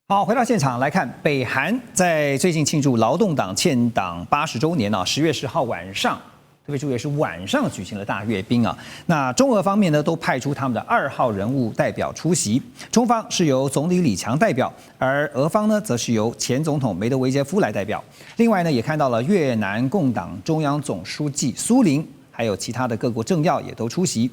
好，回到现场来看，北韩在最近庆祝劳动党建党80周年10月10号晚上，特别注意是晚上举行了大阅兵啊。那中俄方面呢，都派出他们的2号人物代表出席，中方是由总理李强代表，而俄方呢，则是由前总统梅德韦杰夫来代表。另外呢，也看到了越南共党中央总书记苏林，还有其他的各国政要也都出席。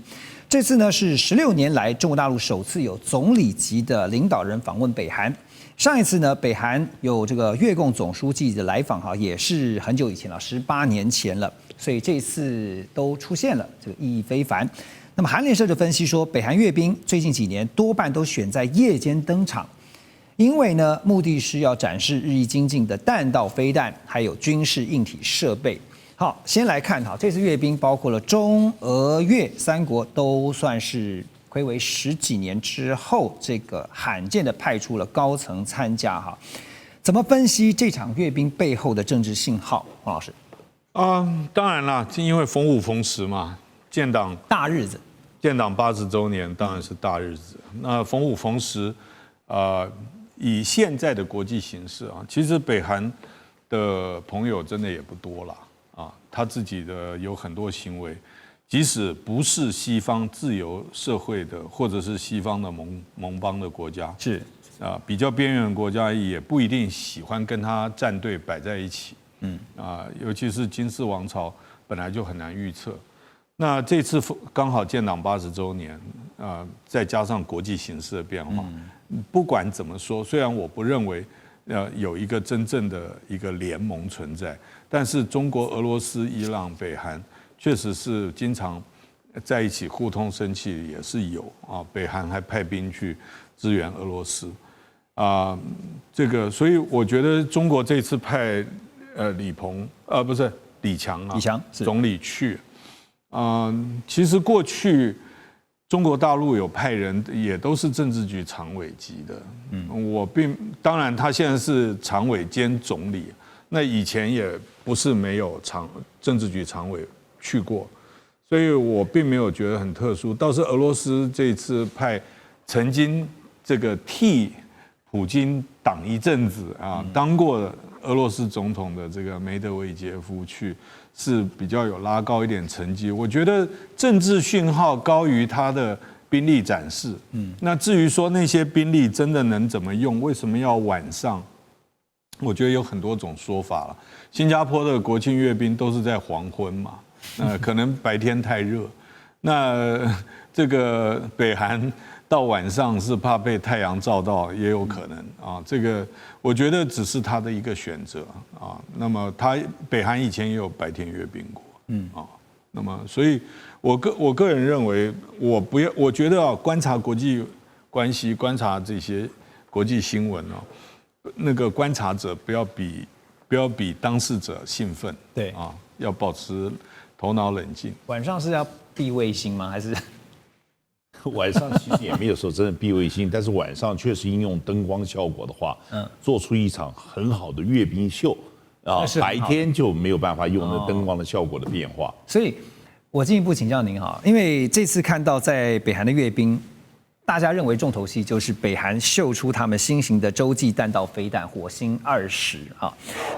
这次呢，是16年来中国大陆首次有总理级的领导人访问北韩。上一次呢，北韩有这个越共总书记的来访哈，也是很久以前了，18年前了，所以这次都出现了，这个意义非凡。那么韩联社就分析说，北韩阅兵最近几年多半都选在夜间登场，因为呢，目的是要展示日益精进的弹道飞弹，还有军事硬体设备。好，先来看哈，这次阅兵包括了中俄越3国，都算是睽违10几年之后，这个罕见的派出了高层参加哈。怎么分析这场阅兵背后的政治信号，黄老师？当然啦，因为逢5逢10嘛，建党大日子，建党80周年当然是大日子。那逢5逢10，以现在的国际形势啊，其实北韩的朋友真的也不多了啊，他自己的有很多行为。即使不是西方自由社会的，或者是西方的盟邦的国家，是比较边缘的国家也不一定喜欢跟他站队摆在一起，尤其是金氏王朝本来就很难预测。那这次刚好建党80周年，再加上国际形势的变化，不管怎么说，虽然我不认为有一个真正的一个联盟存在，但是中国、俄罗斯、伊朗、北韩。确实是经常在一起互通声气，也是有啊。北韩还派兵去支援俄罗斯这个，所以我觉得中国这次派李强总理去其实过去中国大陆有派人也都是政治局常委级的，当然他现在是常委兼总理，那以前也不是没有政治局常委。去过，所以我并没有觉得很特殊。倒是俄罗斯这一次派曾经这个替普京挡一阵子当过俄罗斯总统的这个梅德韦杰夫去，是比较有拉高一点成绩。我觉得政治讯号高于他的兵力展示。那至于说那些兵力真的能怎么用，为什么要晚上？我觉得有很多种说法了。新加坡的国庆阅兵都是在黄昏嘛。可能白天太热，那这个北韩到晚上是怕被太阳照到，也有可能这个我觉得只是他的一个选择那么北韩以前也有白天阅兵过，那么所以我个人认为，我觉得观察国际关系，观察这些国际新闻那个观察者不要比当事者兴奋，对要保持。头脑冷静。晚上是要避卫星吗？还是晚上其实也没有说真的避卫星，但是晚上确实应用灯光效果的话，做出一场很好的阅兵秀白天就没有办法用那灯光的效果的变化。所以，我进一步请教您哈，因为这次看到在北韩的阅兵，大家认为重头戏就是北韩秀出他们新型的洲际弹道飞弹火星20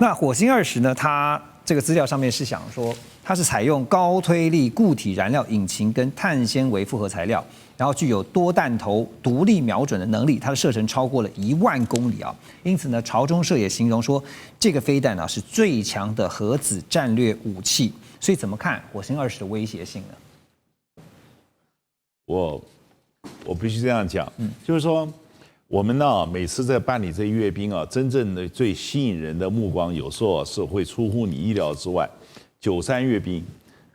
那火星20呢，它这个资料上面是想说。它是采用高推力固体燃料引擎跟碳纤维复合材料，然后具有多弹头独立瞄准的能力，它的射程超过了1万公里因此呢，朝中社也形容说，这个飞弹是最强的核子战略武器。所以怎么看火星20的威胁性呢？我必须这样讲，就是说我们每次在办理这阅兵真正的最吸引人的目光，有时候是会出乎你意料之外。93阅兵，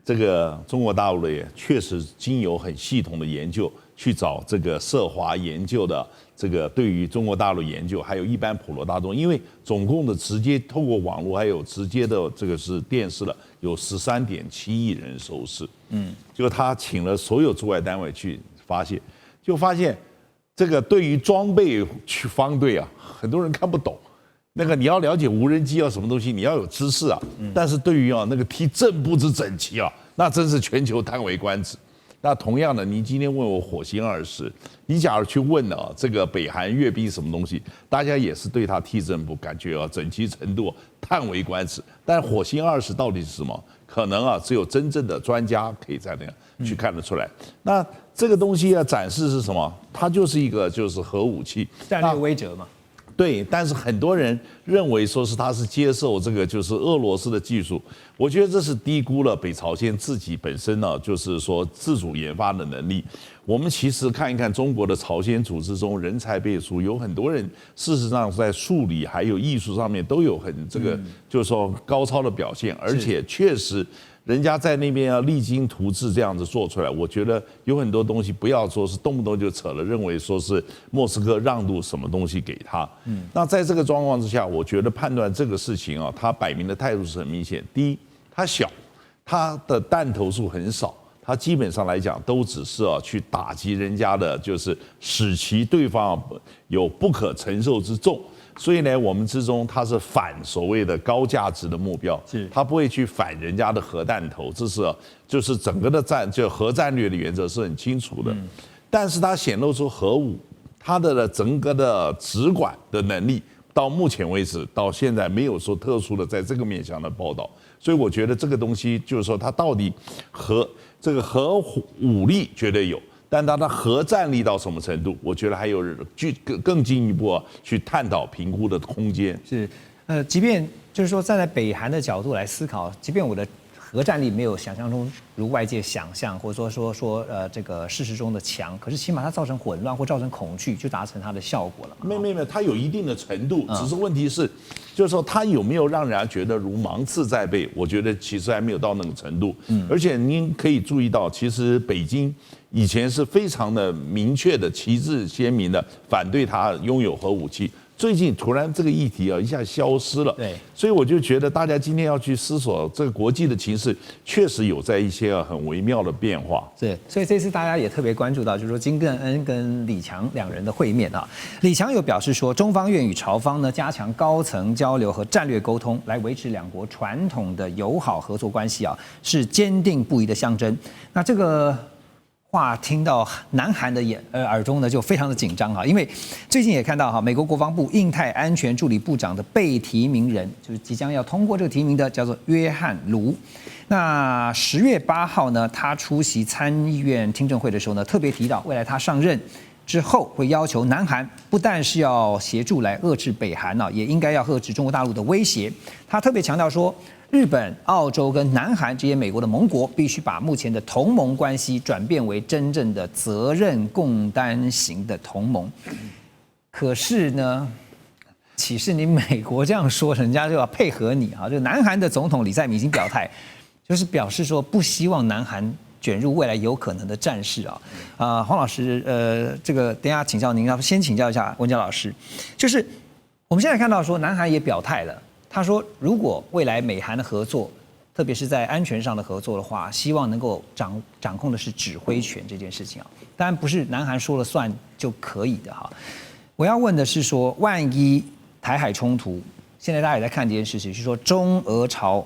这个中国大陆也确实经由很系统的研究，去找这个涉华研究的这个对于中国大陆研究，还有一般普罗大众，因为总共的直接透过网络还有直接的这个是电视了，有13.7亿人收视。就他请了所有驻外单位去发现这个对于装备去方队很多人看不懂。那个你要了解无人机要什么东西，你要有知识但是对于那个踢正步之整齐那真是全球叹为观止。那同样的，您今天问我火星20，你假如去问这个北韩阅兵什么东西，大家也是对他踢正步，感觉整齐程度叹为观止。但火星20到底是什么？可能只有真正的专家可以在那样去看得出来。那这个东西展示是什么？它就是一个就是核武器战略威慑嘛。对，但是很多人认为说是他是接受这个就是俄罗斯的技术，我觉得这是低估了北朝鲜自己本身呢，就是说自主研发的能力。我们其实看一看中国的朝鲜组织中人才辈出，有很多人事实上在数理还有艺术上面都有很这个就是说高超的表现，而且确实。人家在那边要励精图治这样子做出来，我觉得有很多东西不要说是动不动就扯了，认为说是莫斯科让渡什么东西给他。那在这个状况之下，我觉得判断这个事情他摆明的态度是很明显。第一，他小，他的弹头数很少，他基本上来讲都只是去打击人家的，就是使其对方有不可承受之重。所以呢，我们之中他是反所谓的高价值的目标，他不会去反人家的核弹头，这是就是整个的核战略的原则是很清楚的。但是他显露出核武，他的整个的直管的能力，到目前为止到现在没有说特殊的在这个面向的报道，所以我觉得这个东西就是说他到底这个核武力绝对有。但它的核战力到什么程度？我觉得还有更进一步去探讨评估的空间。是，即便就是说站在北韩的角度来思考，即便我的核战力没有想象中如外界想象，或者说这个事实中的强，可是起码它造成混乱或造成恐惧，就达成它的效果了。没，它有一定的程度，只是问题是，就是说它有没有让人家觉得如芒刺在背？我觉得其实还没有到那个程度。而且您可以注意到，其实北京以前是非常的明确的、旗帜鲜明的反对它拥有核武器。最近突然这个议题一下消失了，对，所以我就觉得大家今天要去思索这个国际的情势，确实有在一些很微妙的变化。是，所以这次大家也特别关注到，就是说金正恩跟李强两人的会面啊。李强有表示说，中方愿与朝方呢加强高层交流和战略沟通，来维持两国传统的友好合作关系啊，是坚定不移的象征。那这个话听到南韩的耳中呢，就非常的紧张哈，因为最近也看到哈，美国国防部印太安全助理部长的被提名人，就是即将要通过这个提名的，叫做约翰卢。那10月8号呢，他出席参议院听证会的时候呢，特别提到，未来他上任之后会要求南韩不但是要协助来遏制北韩也应该要遏制中国大陆的威胁。他特别强调说，日本、澳洲跟南韩这些美国的盟国，必须把目前的同盟关系转变为真正的责任共担型的同盟。可是呢，岂是你美国这样说，人家就要配合你啊？就南韩的总统李在明已经表态，就是表示说不希望南韩卷入未来有可能的战事啊。黄老师，这个等一下请教您，要先请教一下文佳老师，就是我们现在看到说南韩也表态了。他说，如果未来美韩的合作，特别是在安全上的合作的话，希望能够掌控的是指挥权这件事情啊。当然不是南韩说了算就可以的哈。我要问的是说，万一台海冲突，现在大家也在看这件事情，是说中俄朝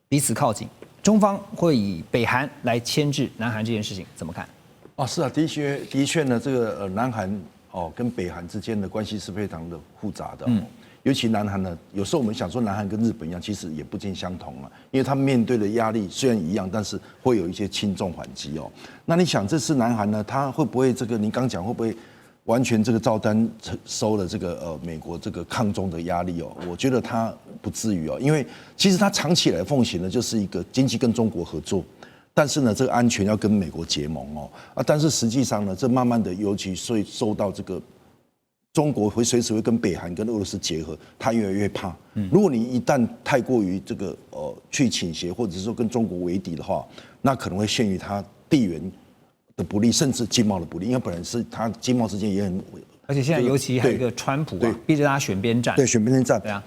彼此靠近，中方会以北韩来牵制南韩这件事情，怎么看？是啊，的确呢，这个南韩跟北韩之间的关系是非常的复杂的。尤其南韩呢，有时候我们想说南韩跟日本一样，其实也不尽相同了，因为他们面对的压力虽然一样，但是会有一些轻重缓急哦。那你想，这次南韩呢，他会不会这个您刚讲会不会完全这个照单收了这个美国这个抗中的压力哦？我觉得他不至于哦，因为其实他长期以来奉行的就是一个经济跟中国合作。但是呢，这个安全要跟美国结盟哦但是实际上呢，这慢慢的，尤其会受到这个中国会随时会跟北韩跟俄罗斯结合，他越来越怕。如果你一旦太过于这个去倾斜，或者是说跟中国为敌的话，那可能会陷于他地缘的不利，甚至经贸的不利，因为本来是他经贸之间也很。而且现在尤其还有一个川普逼着他选边站，对，选边站。对啊，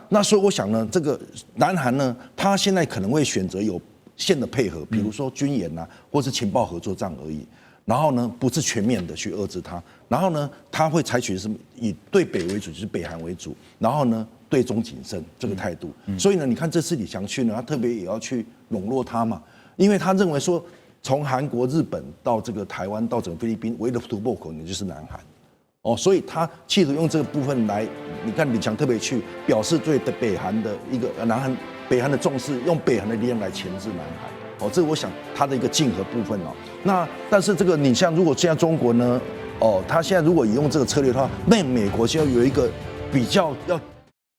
那所以我想呢，这个南韩呢，他现在可能会选择有线的配合，比如说军演或是情报合作这样而已。然后呢，不是全面的去遏制它。然后呢，他会采取的是以对北为主，就是北韩为主。然后呢，对中谨慎这个态度。所以呢，你看这次李强去呢，他特别也要去笼络他嘛，因为他认为说，从韩国、日本到这个台湾到整个菲律宾，唯一的突破口可能就是南韩。哦，所以他企图用这个部分来，你看李强特别去表示对北韩的一个北韩的重视，用北韩的力量来钳制南韩。哦，这我想他的一个竞合部分哦。那但是这个你像如果现在中国呢，哦，他现在如果用这个策略的话，那美国就要有一个比较要